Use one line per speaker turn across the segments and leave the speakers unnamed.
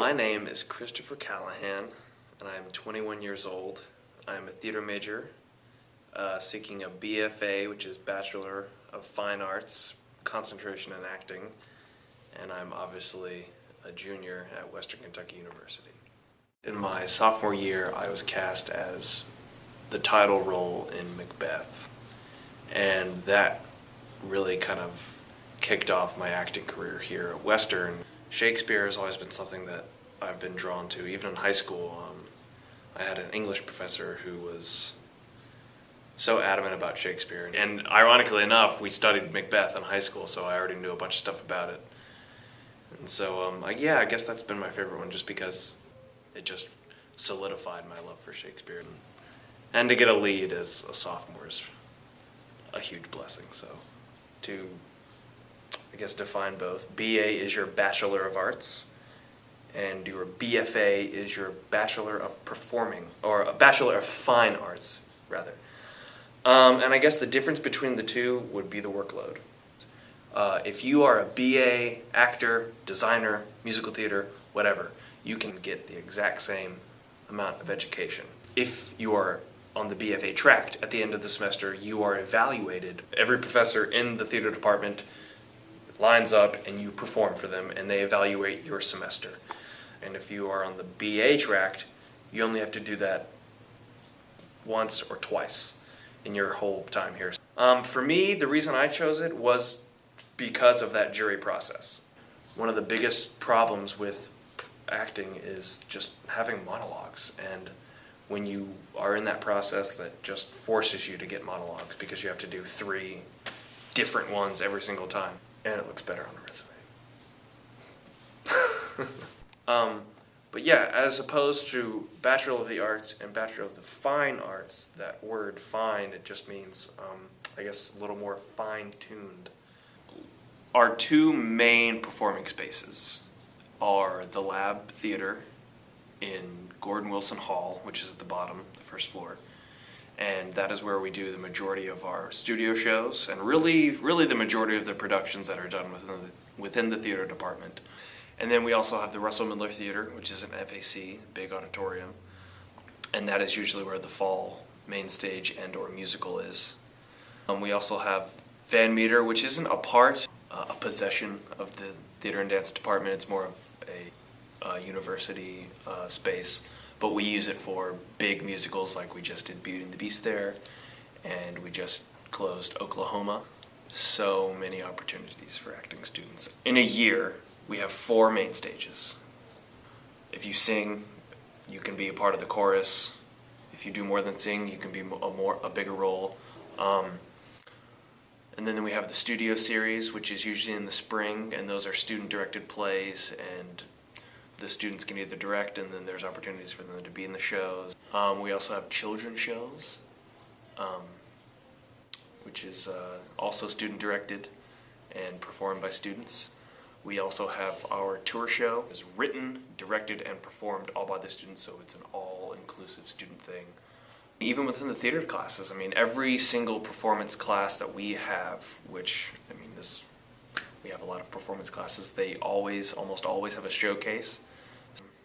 My name is Christopher Callahan, and I am 21 years old. I am a theater major, seeking a BFA, which is Bachelor of Fine Arts, concentration in acting, and I'm obviously a junior at Western Kentucky University. In my sophomore year, I was cast as the title role in Macbeth, and that really kind of kicked off my acting career here at Western. Shakespeare has always been something that I've been drawn to. Even in high school, I had an English professor who was so adamant about Shakespeare. And ironically enough, we studied Macbeth in high school, so I already knew a bunch of stuff about it. And so, yeah, I guess that's been my favorite one, just because it just solidified my love for Shakespeare. And to get a lead as a sophomore is a huge blessing. So to, I guess, define both, BA is your Bachelor of Arts, and your BFA is your Bachelor of Performing, or a Bachelor of Fine Arts, rather. And I guess the difference between the two would be the workload. If you are a BA, actor, designer, musical theater, whatever, you can get the exact same amount of education. If you are on the BFA track, at the end of the semester, you are evaluated. Every professor in the theater department lines up and you perform for them, and they evaluate your semester. And if you are on the BA track, you only have to do that once or twice in your whole time here. For me, the reason I chose it was because of that jury process. One of the biggest problems with acting is just having monologues, and when you are in that process, that just forces you to get monologues because you have to do 3 different ones every single time, and it looks better on a resume. But yeah, as opposed to Bachelor of the Arts and Bachelor of the Fine Arts, that word fine, it just means, I guess, a little more fine-tuned. Our 2 main performing spaces are the Lab Theater in Gordon Wilson Hall, which is at the bottom, the first floor. And that is where we do the majority of our studio shows, and really the majority of the productions that are done within the theater department. And then we also have the Russell Miller Theater, which is an FAC, big auditorium, and that is usually where the fall main stage and or musical is. We also have Van Meter, which isn't a possession of the theater and dance department. It's more of a university space, but we use it for big musicals, like we just did Beauty and the Beast there, and we just closed Oklahoma. So many opportunities for acting students. In a year, we have 4 main stages. If you sing, you can be a part of the chorus. If you do more than sing, you can be a bigger role. And then we have the studio series, which is usually in the spring, and those are student-directed plays, and the students can either direct, and then there's opportunities for them to be in the shows. We also have children's shows, which is also student-directed and performed by students. We also have our tour show. It's written, directed, and performed all by the students, so it's an all-inclusive student thing. Even within the theater classes, I mean, every single performance class that we have, which, I mean, we have a lot of performance classes, they almost always have a showcase.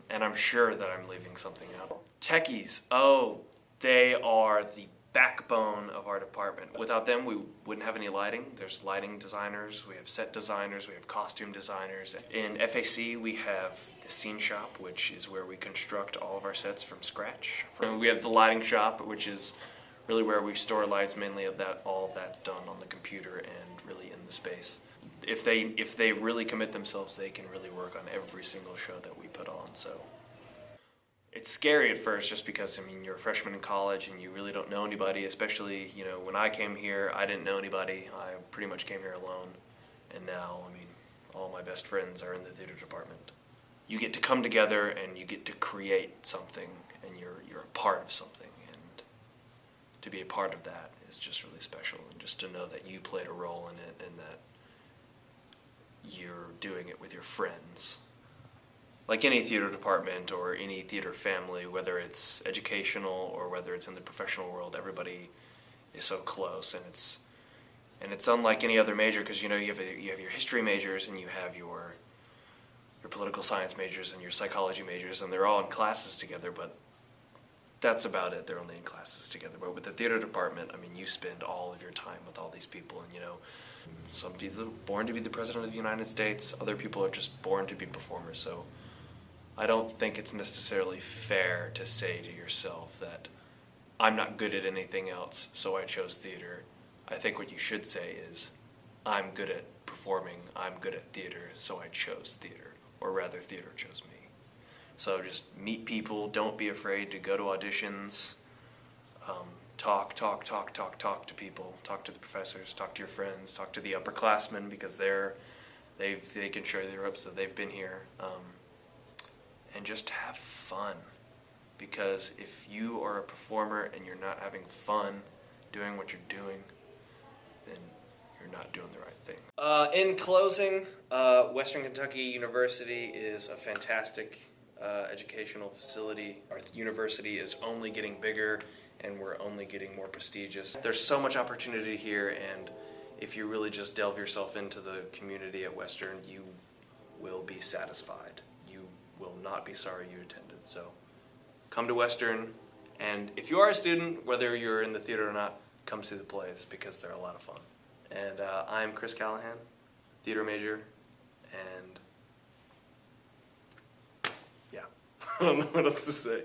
And I'm sure that I'm leaving something out. Techies, oh, they are the backbone of our department. Without them, we wouldn't have any lighting. There's lighting designers, we have set designers, we have costume designers. In FAC, we have the scene shop, which is where we construct all of our sets from scratch. We have the lighting shop, which is really where we store lights, mainly all of that's done on the computer and really in the space. If they really commit themselves, they can really work on every single show that we put on. So it's scary at first, just because, I mean, you're a freshman in college and you really don't know anybody, especially, you know, when I came here, I didn't know anybody. I pretty much came here alone, and now, I mean, all my best friends are in the theater department. You get to come together and you get to create something, and you're a part of something, and to be a part of that is just really special, and just to know that you played a role in it and that you're doing it with your friends. Like any theater department or any theater family, whether it's educational or whether it's in the professional world, everybody is so close, and it's unlike any other major, because you know you have your history majors and you have your your political science majors and your psychology majors, and they're all in classes together, but that's about it. They're only in classes together. But with the theater department, I mean, you spend all of your time with all these people, and some people are born to be the president of the United States, other people are just born to be performers, so I don't think it's necessarily fair to say to yourself that I'm not good at anything else, so I chose theater. I think what you should say is, I'm good at performing, I'm good at theater, so I chose theater, or rather theater chose me. So just meet people, don't be afraid to go to auditions, talk to people, talk to the professors, talk to your friends, talk to the upperclassmen because they can show you the ropes that they've been here, and just have fun. Because if you are a performer and you're not having fun doing what you're doing, then you're not doing the right thing. In closing, Western Kentucky University is a fantastic educational facility. Our university is only getting bigger and we're only getting more prestigious. There's so much opportunity here, and if you really just delve yourself into the community at Western, you will be satisfied. You will not be sorry you attended. So come to Western, and if you are a student, whether you're in the theater or not, come see the plays because they're a lot of fun. And I'm Chris Callahan, theater major, and yeah, I don't know what else to say.